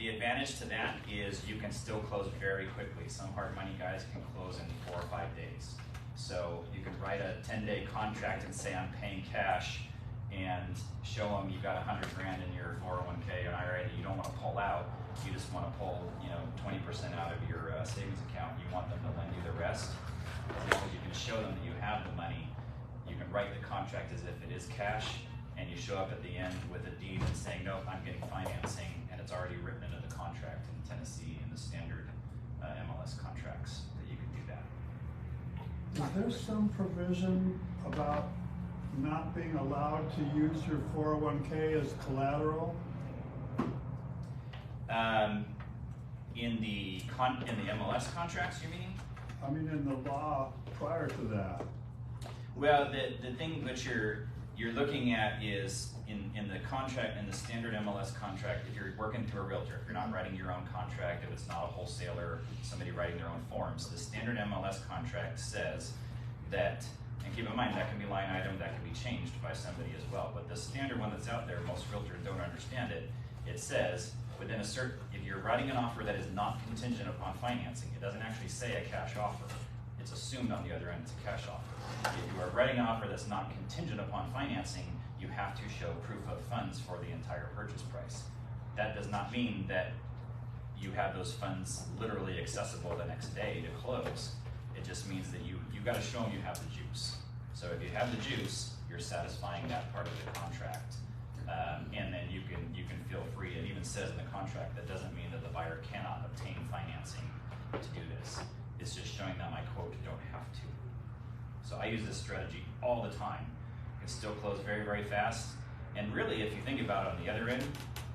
The advantage to that is you can still close very quickly. Some hard money guys can close in 4 or 5 days. So you can write a 10-day contract and say I'm paying cash, and show them you've got 100 grand in your 401k or IRA that you don't want to pull out. You just want to pull 20% out of your savings account. You want them to lend you the rest. As long as you can show them that you have the money, you can write the contract as if it is cash, and you show up at the end with a deed and saying, nope, I'm getting financing, and it's already written into the contract in Tennessee in the standard MLS contracts that you can do that. Is there some provision about not being allowed to use your 401k as collateral? In the MLS contracts, you mean? I mean, in the law prior to that. Well, the thing that you're looking at is in the contract, in the standard MLS contract, if you're working through a realtor, if you're not writing your own contract, if it's not a wholesaler, somebody writing their own forms, the standard MLS contract says that, and keep in mind that can be line item, that can be changed by somebody as well, but the standard one that's out there, most realtors don't understand it. It says within a certain, if you're writing an offer that is not contingent upon financing, it doesn't actually say a cash offer. It's assumed on the other end it's a cash offer. If you are writing an offer that's not contingent upon financing, you have to show proof of funds for the entire purchase price. That does not mean that you have those funds literally accessible the next day to close. It just means that you got to show them you have the juice. So if you have the juice, you're satisfying that part of the contract, and then you can feel free. It even says in the contract that doesn't mean that the buyer cannot obtain financing to do this. It's just showing them, I quote, don't have to. So I use this strategy all the time. You can still close very, very fast. And really, if you think about it on the other end,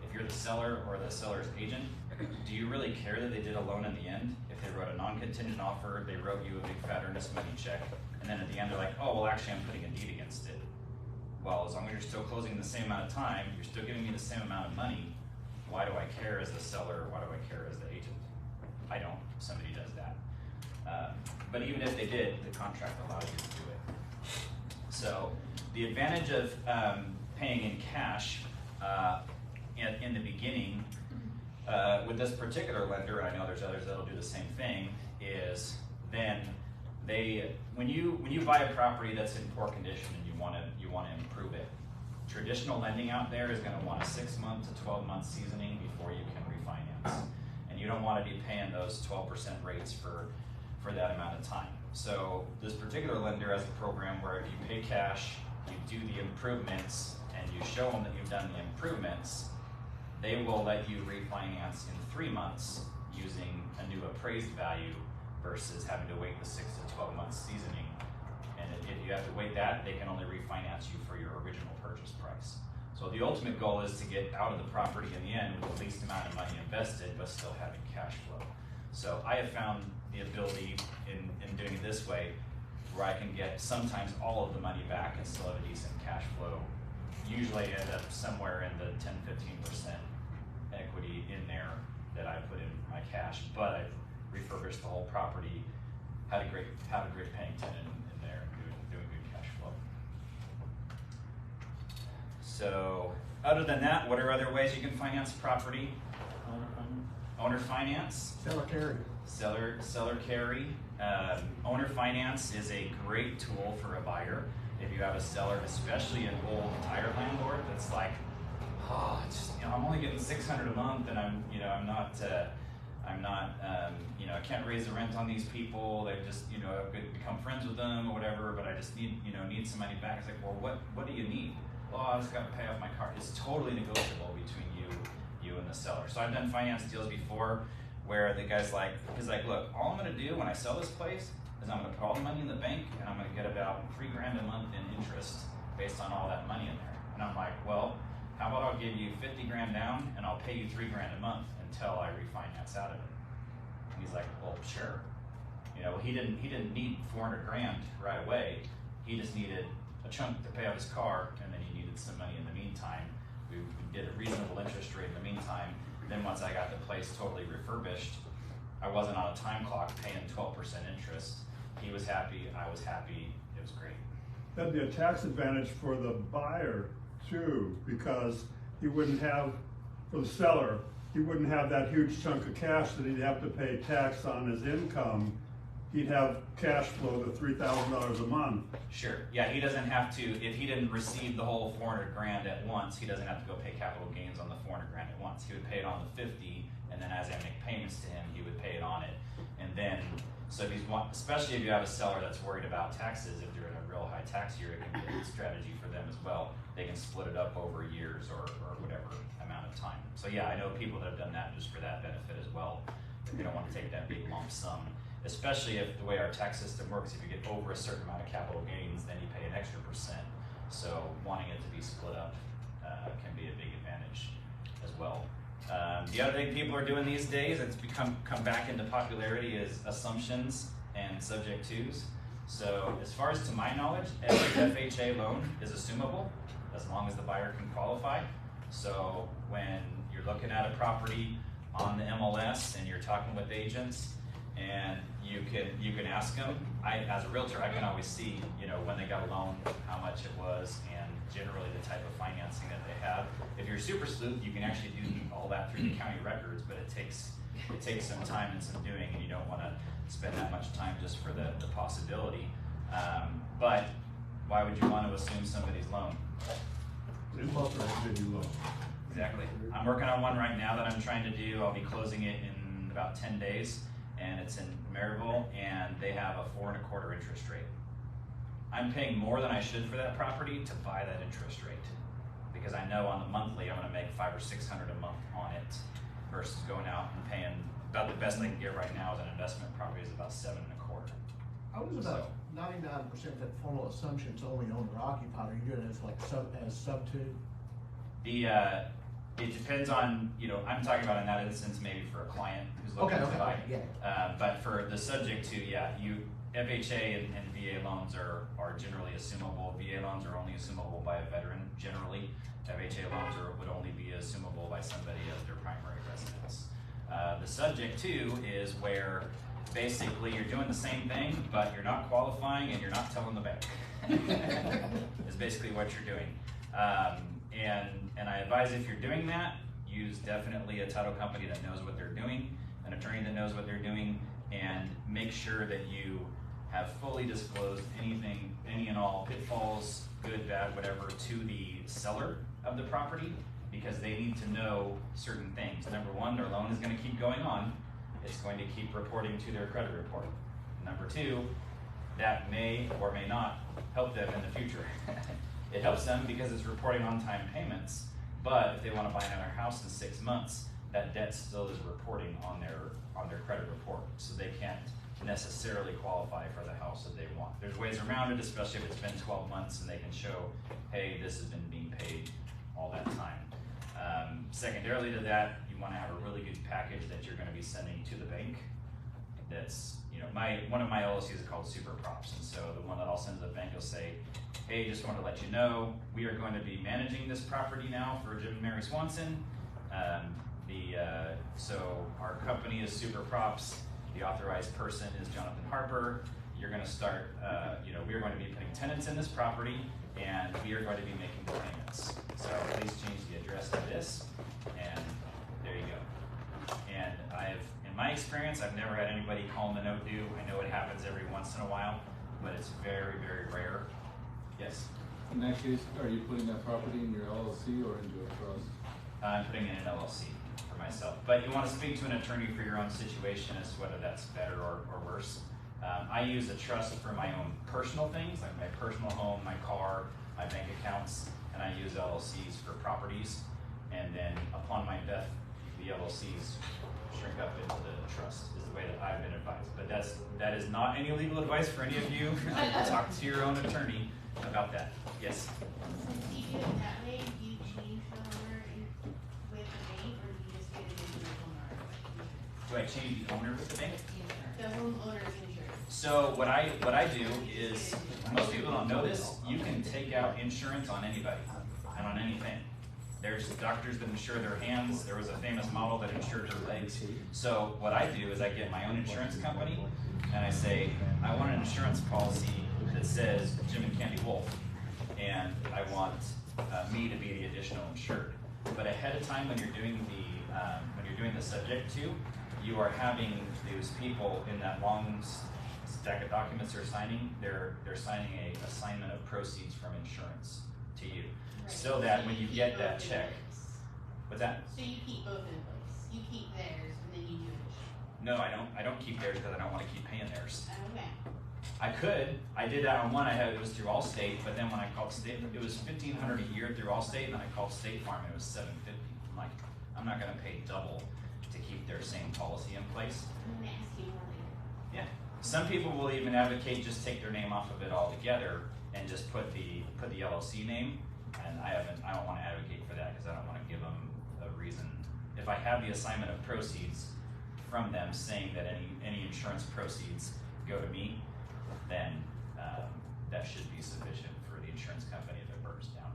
if you're the seller or the seller's agent, do you really care that they did a loan in the end? If they wrote a non-contingent offer, they wrote you a big fat earnest money check, and then at the end they're like, oh, well actually I'm putting a deed against it. Well, as long as you're still closing in the same amount of time, you're still giving me the same amount of money, why do I care as the seller, or why do I care as the agent? I don't, somebody does that. But even if they did, the contract allows you to do it. So the advantage of paying in cash in the beginning with this particular lender, and I know there's others that'll do the same thing, is then when you buy a property that's in poor condition and you want to improve it, traditional lending out there is going to want a 6-month to 12-month seasoning before you can refinance, and you don't want to be paying those 12% rates for that amount of time. So this particular lender has a program where if you pay cash, you do the improvements, and you show them that you've done the improvements, they will let you refinance in 3 months using a new appraised value versus having to wait the 6 to 12 months seasoning. And if you have to wait that, they can only refinance you for your original purchase price. So the ultimate goal is to get out of the property in the end with the least amount of money invested, but still having cash flow. So I have found the ability in doing it this way, where I can get sometimes all of the money back and still have a decent cash flow. Usually I end up somewhere in the 10-15% equity in there that I put in my cash, but I've refurbished the whole property, have a great paying tenant in there, and doing good cash flow. So other than that, what are other ways you can finance property? Owner finance. Seller carry. Seller carry. Owner finance is a great tool for a buyer. If you have a seller, especially an old tired landlord, that's like, oh, it's just, I'm only getting $600 a month, and I'm not, I can't raise the rent on these people. They just, I've become friends with them or whatever, but I just need some money back. It's like, well, what do you need? Well, I just got to pay off my car. It's totally negotiable between you and the seller. So I've done finance deals before where the guy's like, look, all I'm going to do when I sell this place is I'm going to put all the money in the bank, and I'm going to get about $3 grand a month in interest based on all that money in there. And I'm like, well, how about I'll give you 50 grand down and I'll pay you $3 grand a month until I refinance out of it. And he's like, well, sure. He didn't need 400 grand right away. He just needed a chunk to pay off his car, and then he needed some money in the meantime. We did a reasonable interest rate in the meantime. Then once I got the place totally refurbished, I wasn't on a time clock paying 12% interest. He was happy, I was happy, it was great. That'd be a tax advantage for the buyer too, because he wouldn't have, for the seller, he wouldn't have that huge chunk of cash that he'd have to pay tax on his income. He'd have cash flow to $3,000 a month. Sure. Yeah, he doesn't have to, if he didn't receive the whole 400 grand at once, he doesn't have to go pay capital gains on the 400 grand at once. He would pay it on the 50, and then as I make payments to him, he would pay it on it. And then, so if he's especially if you have a seller that's worried about taxes, if they're in a real high tax year, it can be a good strategy for them as well. They can split it up over years or whatever amount of time. So yeah, I know people that have done that just for that benefit as well. If they don't want to take that big lump sum. Especially if the way our tax system works, if you get over a certain amount of capital gains, then you pay an extra percent. So wanting it to be split up can be a big advantage as well. The other thing people are doing these days, it's come back into popularity, is assumptions and subject tos. So as far as to my knowledge, every FHA loan is assumable as long as the buyer can qualify. So when you're looking at a property on the MLS and you're talking with agents, and you can ask them. As a realtor, I can always see, when they got a loan, how much it was, and generally the type of financing that they have. If you're a super sleuth, you can actually do all that through the county records, but it takes some time and some doing, and you don't want to spend that much time just for the possibility. But why would you want to assume somebody's loan? Exactly. I'm working on one right now that I'm trying to do. I'll be closing it in about 10 days. And it's in Maryville, and they have a 4.25% interest rate. I'm paying more than I should for that property to buy that interest rate, because I know on the monthly I'm going to make $500 or $600 a month on it, versus going out and paying about the best I can get right now as an investment property is about 7.25%. I was about 99% that formal assumptions only owner occupied. Are you doing it as like sub to? It depends on, I'm talking about in that instance maybe for a client who's looking to buy. Yeah. But for the subject to, FHA and VA loans are generally assumable. VA loans are only assumable by a veteran generally. FHA loans would only be assumable by somebody as their primary residence. The subject to is where basically you're doing the same thing, but you're not qualifying and you're not telling the bank. Is basically what you're doing. And I advise if you're doing that, use definitely a title company that knows what they're doing, an attorney that knows what they're doing, and make sure that you have fully disclosed anything, any and all pitfalls, good, bad, whatever, to the seller of the property, because they need to know certain things. Number one, their loan is going to keep going on. It's going to keep reporting to their credit report. Number two, that may or may not help them in the future. It helps them because it's reporting on-time payments, but if they want to buy another house in 6 months, that debt still is reporting on their credit report, so they can't necessarily qualify for the house that they want. There's ways around it, especially if it's been 12 months and they can show, hey, this has been being paid all that time. Secondarily to that, you want to have a really good package that you're going to be sending to the bank. That's, one of my LLCs is called Super Props, and so the one that I'll send to the bank will say, hey, just want to let you know, we are going to be managing this property now for Jim and Mary Swanson. So our company is Super Props. The authorized person is Jonathan Harper. You're going to start, we are going to be putting tenants in this property, and we are going to be making the payments. So please change the address to this, and there you go. And in my experience, I've never had anybody call them a no due. I know it happens every once in a while, but it's very, very rare. Yes? In that case, are you putting that property in your LLC or into a trust? I'm putting in an LLC for myself. But you want to speak to an attorney for your own situation as to whether that's better or worse. I use a trust for my own personal things, like my personal home, my car, my bank accounts, and I use LLCs for properties. And then upon my death, the LLCs shrink up into the trust, is the way that I've been advised. But that is not any legal advice for any of you. Talk to your own attorney about that. Yes? Since you do it that way, do you change the owner with the bank, or do you just get an individual owner? Do I change the owner with the bank? The homeowner's insurance. So what I do is, most people don't know this, you can take out insurance on anybody and on anything. There's doctors that insure their hands. There was a famous model that insured her legs. So what I do is I get my own insurance company, and I say, I want an insurance policy that says Jim and Candy Wolf, and I want me to be the additional insured. But ahead of time, when you're doing when you're doing the subject to, you are having those people in that long stack of documents they're signing, they're signing a assignment of proceeds from insurance to you. Right. So that when you keep get that both in check, place. what's that? So you keep both in place. You keep theirs and then you do it. No, I don't keep theirs because I don't want to keep paying theirs. Okay. I could. I did that on one. It was through Allstate, but then when I called State, it was $1,500 a year through Allstate, and then I called State Farm, and it was $750. I'm like, I'm not going to pay double to keep their same policy in place. I'm gonna ask you more later. Yeah. Some people will even advocate just take their name off of it altogether and just put the LLC name. And I don't want to advocate for that because I don't want to give them a reason. If I have the assignment of proceeds from them saying that any insurance proceeds go to me, then that should be sufficient for the insurance company if it burns down.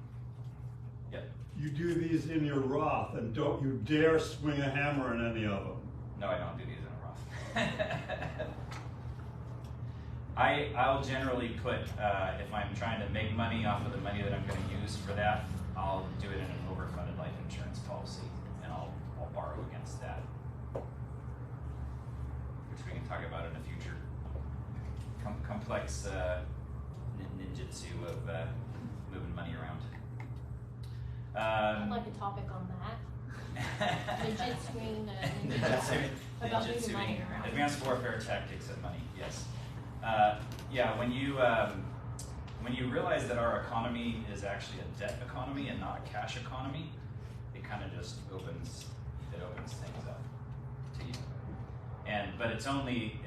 Yep. You do these in your Roth, and don't you dare swing a hammer in any of them. No, I don't do these in a Roth. I'll generally put, if I'm trying to make money off of the money that I'm going to use for that, I'll do it in an overfunded life insurance policy, and I'll borrow against that, which we can talk about in the future. Complex ninjutsu of moving money around. I'd like a topic on that. Ninjutsuing, about moving money around. Advanced warfare tactics and money, yes. Yeah, when you realize that our economy is actually a debt economy and not a cash economy, it kind of just opens things up to you. But it's only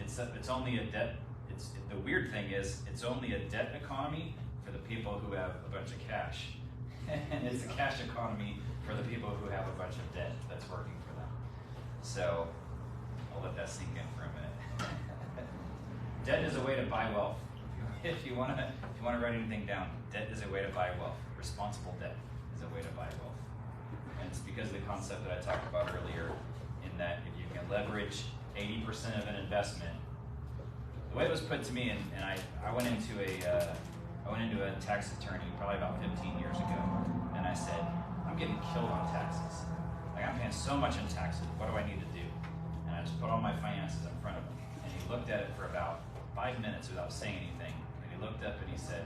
a debt. The weird thing is it's only a debt economy for the people who have a bunch of cash, and it's a cash economy for the people who have a bunch of debt that's working for them. So I'll let that sink in for a minute. Debt is a way to buy wealth. If you want to write anything down, debt is a way to buy wealth. Responsible debt is a way to buy wealth. And it's because of the concept that I talked about earlier, in that if you can leverage 80% of an investment, the way it was put to me, and I went into a tax attorney probably about 15 years ago, and I said, I'm getting killed on taxes. Like, I'm paying so much in taxes. What do I need to do? And I just put all my finances in front of him, and he looked at it for about 5 minutes without saying anything. And he looked up and he said,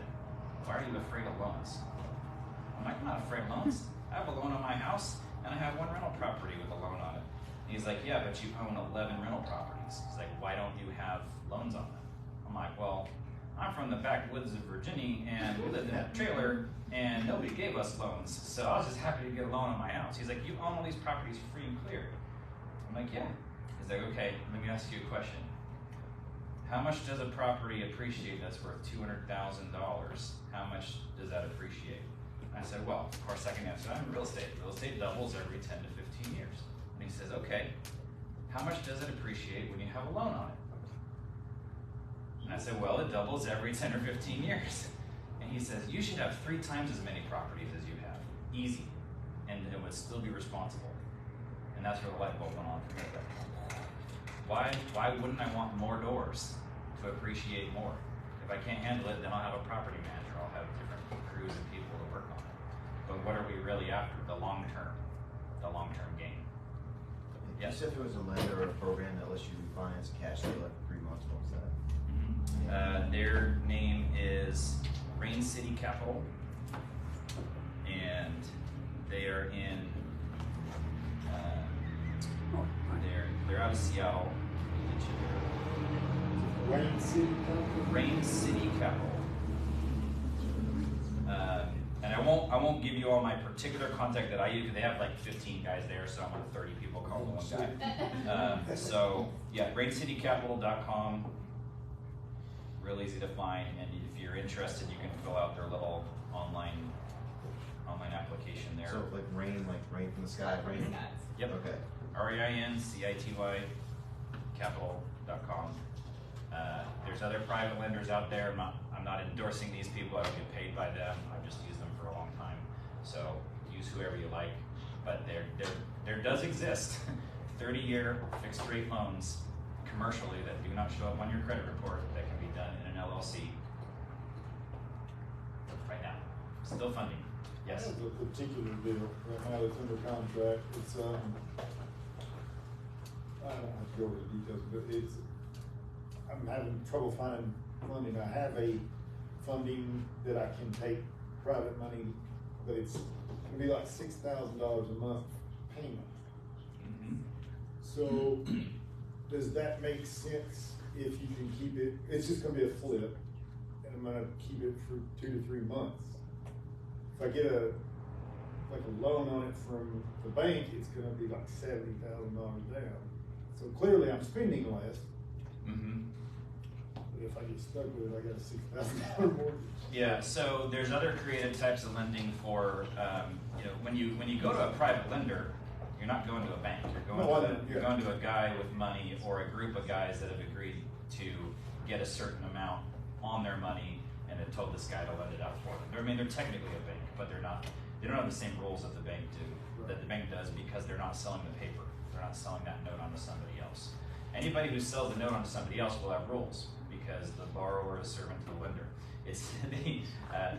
why are you afraid of loans? I'm like, I'm not afraid of loans. I have a loan on my house, and I have one rental property with a loan on it. And he's like, yeah, but you own 11 rental properties. He's like, why don't you have loans on them? I'm like, well, I'm from the backwoods of Virginia, and we lived in a trailer, and nobody gave us loans. So I was just happy to get a loan on my house. He's like, you own all these properties free and clear. I'm like, yeah. He's like, okay, let me ask you a question. How much does a property appreciate that's worth $200,000? How much does that appreciate? And I said, well, of course I can answer that in real estate. Real estate doubles every 10 to 15 years. And he says, okay, how much does it appreciate when you have a loan on it? And I said, well, it doubles every 10 or 15 years. And he says, you should have 3 times as many properties as you have. Easy. And it would still be responsible. And that's where the light bulb went on for me. Why wouldn't I want more doors to appreciate more? If I can't handle it, then I'll have a property manager. I'll have different crews and people to work on it. But what are we really after? The long term gain. Yes. You said there was a lender or a program that lets you refinance cash flow like 3 months. What was that? Their name is Rain City Capital, and they are in. They're out of Seattle. Rain City Capital. Rain City Capital. And I won't give you all my particular contact that I use, because they have like 15 guys there, so I'm on 30 people calling one guy. So yeah, raincitycapital.com. Real easy to find, and if you're interested, you can fill out their little online application there. So like rain from the sky, rain. Yep. Okay. REINCITY capital.com. There's other private lenders out there. I'm not endorsing these people. I don't get paid by them. I've just used them for a long time. So use whoever you like. But there does exist 30-year fixed rate loans commercially that do not show up on your credit report that can be done in an LLC right now. Still funding. Yes. I have a particular deal right now that's under contract. It's go over the details, but I'm having trouble finding funding. I have a funding that I can take private money, but it's gonna be like $6,000 a month payment. Mm-hmm. So, does that make sense if you can keep it, it's just gonna be a flip, and I'm gonna keep it for 2 to 3 months. If I get a loan on it from the bank, it's gonna be like $70,000 down. So clearly I'm spending less. Mm-hmm. But if I get stuck with it, I got a $6,000 mortgage. Yeah, so there's other creative types of lending for, when you go to a private lender, you're not going to a bank. You're going to a guy with money or a group of guys that have agreed to get a certain amount on their money and have told this guy to lend it out for them. I mean, they're technically a bank, but they don't have the same rules that the bank does because they're not selling the paper. They're not selling that note onto somebody else. Anybody who sells the note onto somebody else will have rules because the borrower is servant to the lender.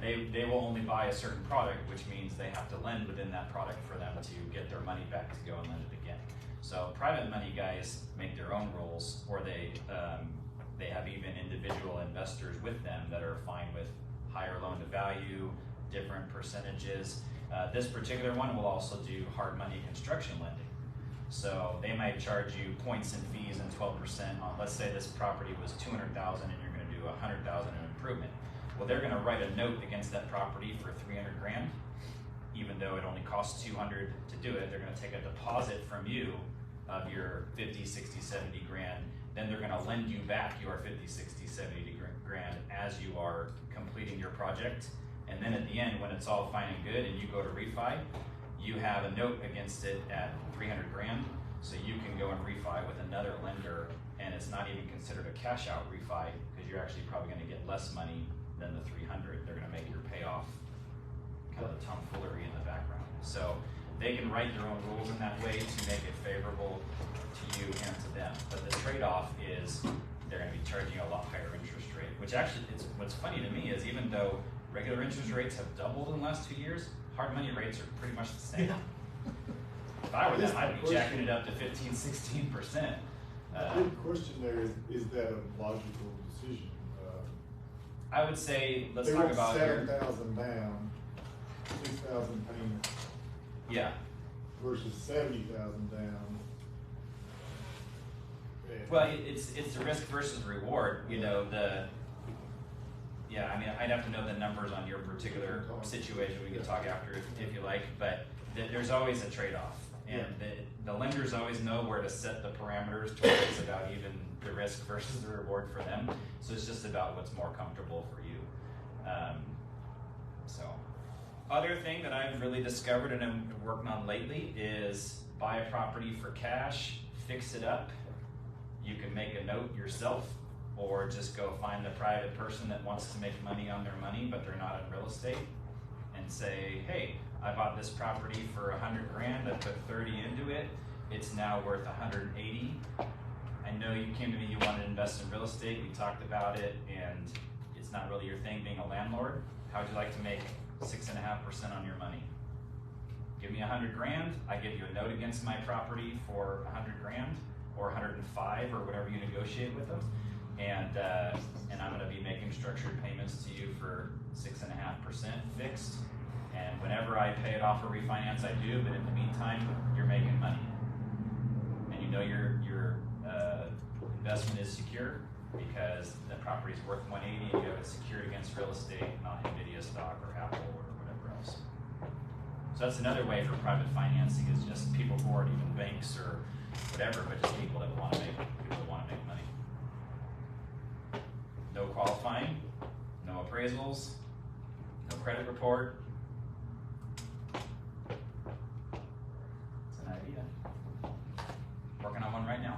They will only buy a certain product, which means they have to lend within that product for them to get their money back to go and lend it again. So private money guys make their own rules, or they have even individual investors with them that are fine with higher loan to value, different percentages. This particular one will also do hard money construction lending. So they might charge you points and fees and 12% on, let's say this property was $200,000 and you're gonna do $100,000 in improvement. Well, they're gonna write a note against that property for 300 grand, even though it only costs 200 to do it. They're gonna take a deposit from you of your 50, 60, 70 grand. Then they're gonna lend you back your 50, 60, 70 grand as you are completing your project. And then at the end, when it's all fine and good and you go to refi, you have a note against it at 300 grand. So you can go and refi with another lender, and it's not even considered a cash out refi because you're actually probably gonna get less money than the 300. They're gonna make your payoff kind of tomfoolery in the background. So they can write their own rules in that way to make it favorable to you and to them. But the trade-off is they're gonna be charging you a lot higher interest rate, which actually, what's funny to me is even though regular interest rates have doubled in the last 2 years, hard money rates are pretty much the same. Yeah. If I were them, I'd be jacking it up to 15, 16%. The big question there is that a logical decision? I would say, let's they talk want about 7,000 down, 6,000 payment. Yeah. Versus 70,000 down. Well, it's the risk versus reward. You know, I mean, I'd have to know the numbers on your particular situation. We can talk after if you like, but there's always a trade-off. And the lenders always know where to set the parameters to where it's about even the risk versus the reward for them. So it's just about what's more comfortable for you. Other thing that I've really discovered and I'm working on lately is buy a property for cash, fix it up. You can make a note yourself, or just go find the private person that wants to make money on their money, but they're not in real estate, and say, hey, I bought this property for 100 grand, I put 30 into it, it's now worth 180. I know you came to me, you wanted to invest in real estate, we talked about it, and it's not really your thing being a landlord. How would you like to make 6.5% on your money? Give me 100 grand, I give you a note against my property for 100 grand, or 105, or whatever you negotiate with them. And I'm going to be making structured payments to you for 6.5% fixed. And whenever I pay it off or refinance, I do. But in the meantime, you're making money, and you know your investment is secure because the property is worth 180, and you have it secured against real estate, not Nvidia stock or Apple or whatever else. So that's another way for private financing, is just people who aren't even banks or whatever, but just people that want to make money. No qualifying, no appraisals, no credit report. It's an idea. Working on one right now.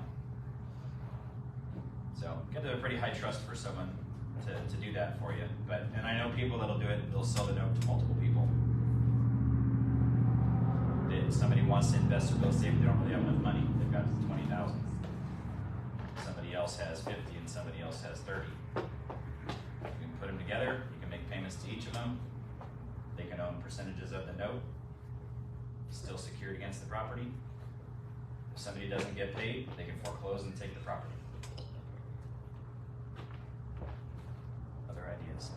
So get to a pretty high trust for someone to do that for you. And I know people that'll do it, they'll sell the note to multiple people. If somebody wants to invest in real estate, but they don't really have enough money, they've got 20,000. Somebody else has 50 and somebody else has 30. You can put them together, you can make payments to each of them. They can own percentages of the note, still secured against the property. If somebody doesn't get paid, they can foreclose and take the property. Other ideas?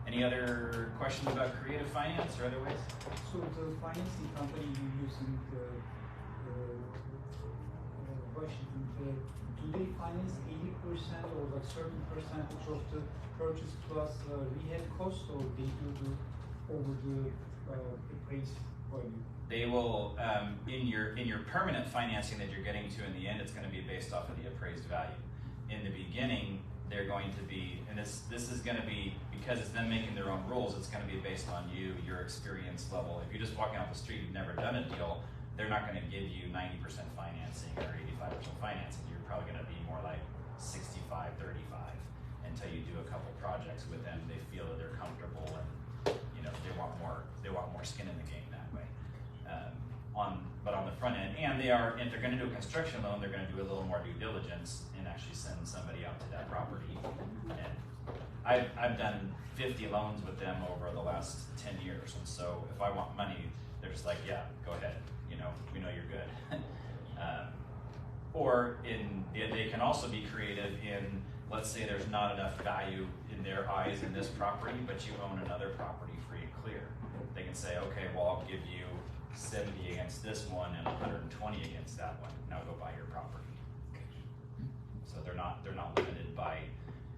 Any other questions about creative finance or other ways? So the financing company you're using, Washington, do they finance 80% or like certain percentage of the purchase plus rehab cost, or they do the over the appraised value? They will, in your permanent financing that you're getting to in the end, it's going to be based off of the appraised value. In the beginning, they're going to be, and this is going to be, because it's them making their own rules, it's going to be based on you, your experience level. If you're just walking off the street, you've never done a deal, they're not going to give you 90% financing or 85% financing. You're probably going to be more like 65, 35 until you do a couple projects with them. They feel that they're comfortable and they want more skin in the game that way. But on the front end, and if they're going to do a construction loan, they're going to do a little more due diligence and actually send somebody out to that property. And I've done 50 loans with them over the last 10 years, and so if I want money, they're just like, yeah, go ahead. We know you're good. Or they can also be creative in, let's say there's not enough value in their eyes in this property, but you own another property free and clear. They can say, okay, well, I'll give you 70 against this one and 120 against that one. Now go buy your property. So they're not limited by,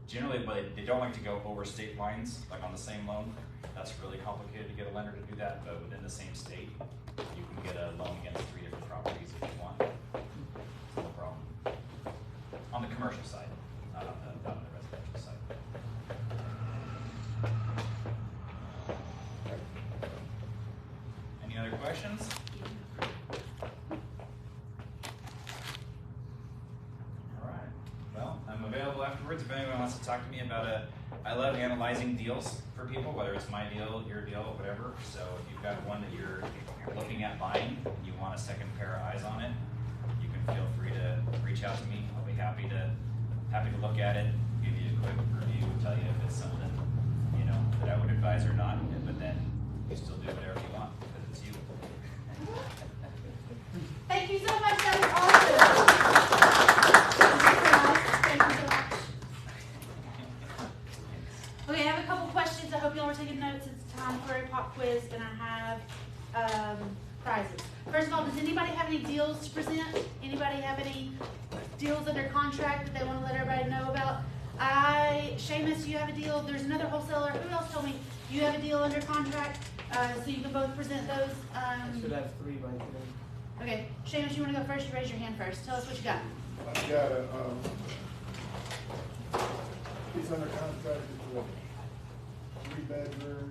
generally, but they don't like to go over state lines, like on the same loan. That's really complicated to get a lender to do that, but within the same state, you can get a loan against 3 different properties if you want. No problem. On the commercial side, not on the residential side. Any other questions? All right. Well, I'm available afterwards if anyone wants to talk to me about I love analyzing deals for people, whether it's my deal, your deal, whatever. So if you've got one that you're looking at buying and you want a second pair of eyes on it, you can feel free to reach out to me. I'll be happy to look at it, give you a quick review, tell you if it's something that I would advise or not. But then you still do whatever you want because it's you. Thank you so much, that was awesome. Thank you so much. Okay, I have a couple questions. I hope y'all are taking notes. It's time for a pop quiz, and I have prizes. First of all, does anybody have any deals to present? Anybody have any deals under contract that they want to let everybody know about? Seamus, you have a deal. There's another wholesaler. Who else told me you have a deal under contract? So you can both present those. I should have 3 by today. Okay, Seamus, you want to go first? You raise your hand first. Tell us what you got. I've got it's under contract, it's a 3-bedroom,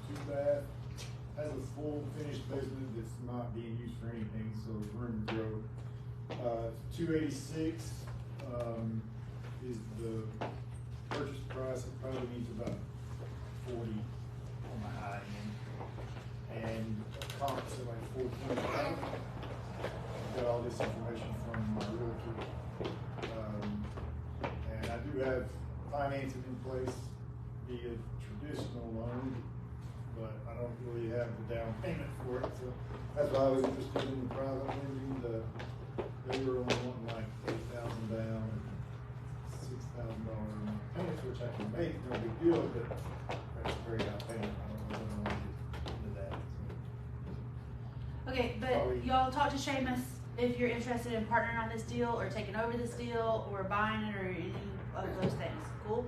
2-bath, has a full finished basement that's not being used for anything, so room to grow. 286 is the purchase price. It probably needs about 40 on the high end, and comps at like 425. I've got all this information from my realtor, and I do have financing in place via traditional loan, but I don't really have the down payment for it, so that's why I was interested in the private lending. They were only wanting like $8,000 down and $6,000 a month payments, which I can make, no big deal, but that's very high payment. I don't know when I want to get into that. So. Okay, but y'all talk to Seamus if you're interested in partnering on this deal or taking over this deal or buying it or any of those things. Cool?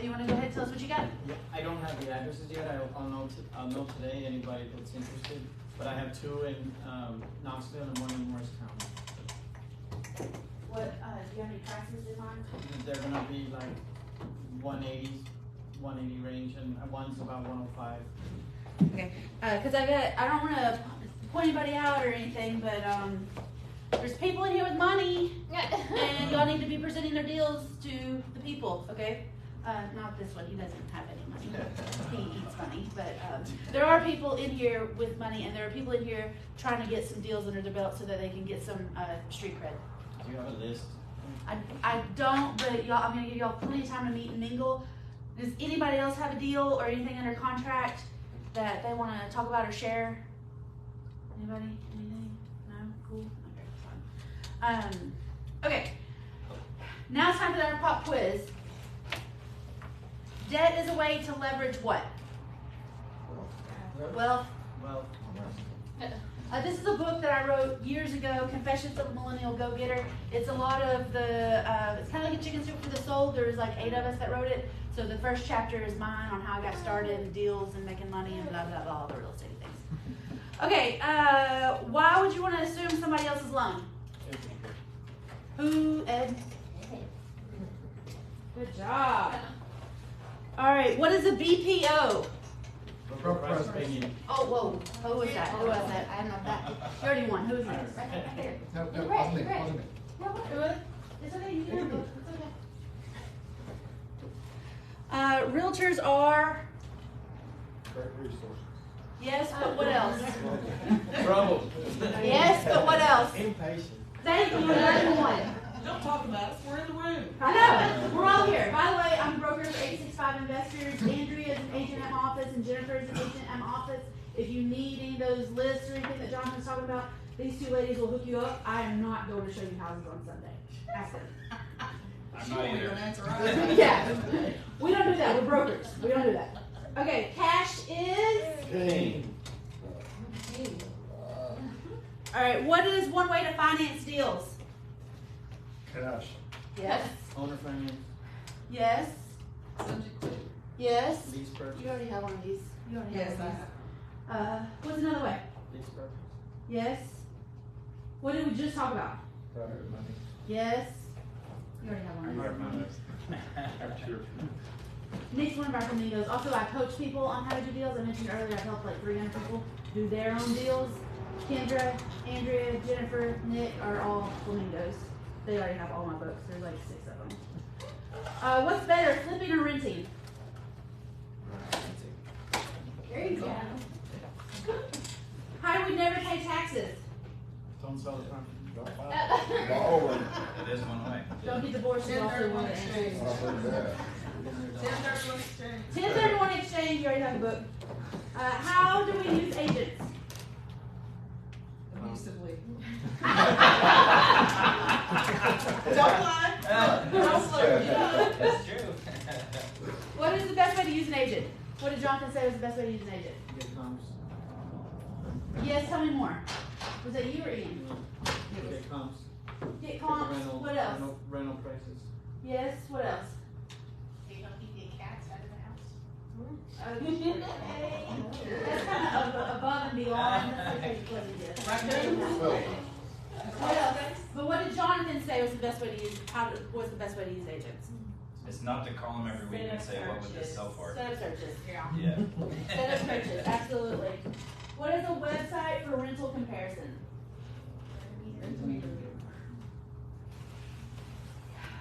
You want to go ahead and tell us what you got? Yeah, I don't have the addresses yet. I'll know today anybody that's interested. But I have 2 in Knoxville and 1 in Morristown. What, do you have any prices in mind? They're gonna be like 180 range, and one's about 105. Okay, cause I don't wanna point anybody out or anything, but, there's people in here with money, and y'all need to be presenting their deals to the people, okay? Not this one, he doesn't have any money, he eats money, but, there are people in here with money, and there are people in here trying to get some deals under their belt so that they can get some, street cred. Do you have a list? I don't, but y'all, I'm gonna give y'all plenty of time to meet and mingle. Does anybody else have a deal or anything under contract that they wanna talk about or share? Anybody? Anything? No? Okay. Now it's time for our pop quiz. Debt is a way to leverage what? Wealth. This is a book that I wrote years ago, Confessions of a Millennial Go-Getter. It's a lot of the, it's kind of like a chicken soup for the soul. There's like 8 of us that wrote it. So the first chapter is mine on how I got started in deals and making money and blah, blah, blah, all the real estate things. Okay, why would you want to assume somebody else's loan? Who, Ed? Good job. All right, what is a BPO? Oh, whoa. Who was that? Who was that? I am not that. You already won. Who is it? Right there. No, Who wasn't me. was it? It's okay. You can have a book. It's okay. Realtors are? Correct resources. Yes, but what else? Trouble. Yes, but what else? Impatient. Thank you. Another one. Don't talk about us, we're in the room. I know. We're all here. By the way, I'm a broker for 865 Investors. Andrea is an agent at my office, and Jennifer is an agent at my office. If you need any of those lists or anything that Jonathan's talking about, these 2 ladies will hook you up. I am not going to show you houses on Sunday. Ask them. I'm not either. Yeah. We don't do that. We're brokers. We don't do that. Okay, cash is? Pain. All right, what is one way to finance deals? Cash. Yes. Owner finance, Yes. Subject to. Yes. lease purchase. You already have one of these. You already Yes, have I one have. of these. What's another way? Lease purchase. Yes. What did we just talk about? Private money. Yes. You already have one of these. Next one of our flamingos. Also, I coach people on how to do deals. I mentioned earlier I've helped like 300 people do their own deals. Kendra, Andrea, Jennifer, Nick are all flamingos. They already have all my books. There's like 6 of them. What's better, flipping or renting? There you go. How do we never pay taxes? Don't sell the property. It is one way. Don't get divorced. You also want to answer. 1031 exchange. 1031 exchange. You already have a book. How do we use agents? Abusively. Don't lie. Don't look. That's true. What is the best way to use an agent? What did Jonathan say was the best way to use an agent? Get comps. Yes, tell me more. Was that you or Ian? Get comps. Get comps. Rental, What else? rental prices. Yes, what else? You don't keep the cats out of the house. Okay. That's kind of above and beyond. That's okay. What else? But what did Jonathan say was the best way to use? Was the best way to use agents? It's not to call them every week and say, what would this sell for? Set up searches. Yeah. Set up searches. Absolutely. What is a website for rental comparison?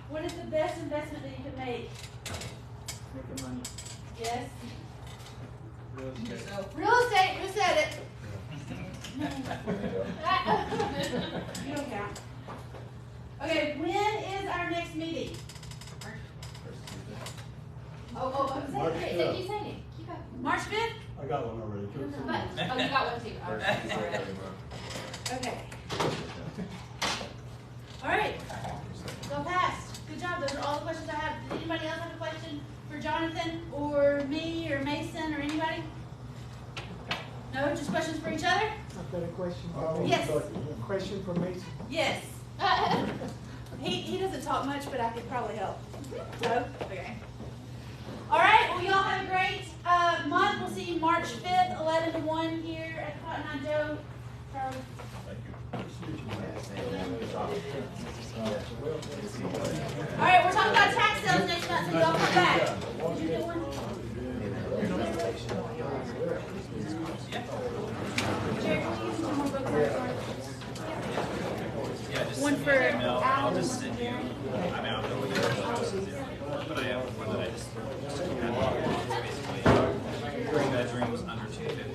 What is the best investment that you can make? Making money. Yes. Real estate. Yourself. Real estate. Who said it? You don't count. Okay. When is our next meeting? March Say, 5th. keep saying it. Keep up. March 5th? I got one already. But, oh, you got one too. Oh, sorry. Okay. All right. Go past. Good job. Those are all the questions I have. Did anybody else have a question for Jonathan or me or Mason or anybody? No? Just questions for each other? I've got a question Oh, for Mason. yes. A question for Mason. Yes. He doesn't talk much, but I could probably help. No? Okay. All right. Well, y'all have a great month. We'll see you March 5th, 11 to 1 here at Cotton Eye Joe. Charlie. All right, we're talking about tax sales next month, so y'all come back. Did you get one? Jared, can you use one more book for us? Yeah, just One send me for an email, and I'll Alan. just send you, I mean, I'll know what your house is there, but I have one that I just had. It's basically, 3 bedrooms under 250.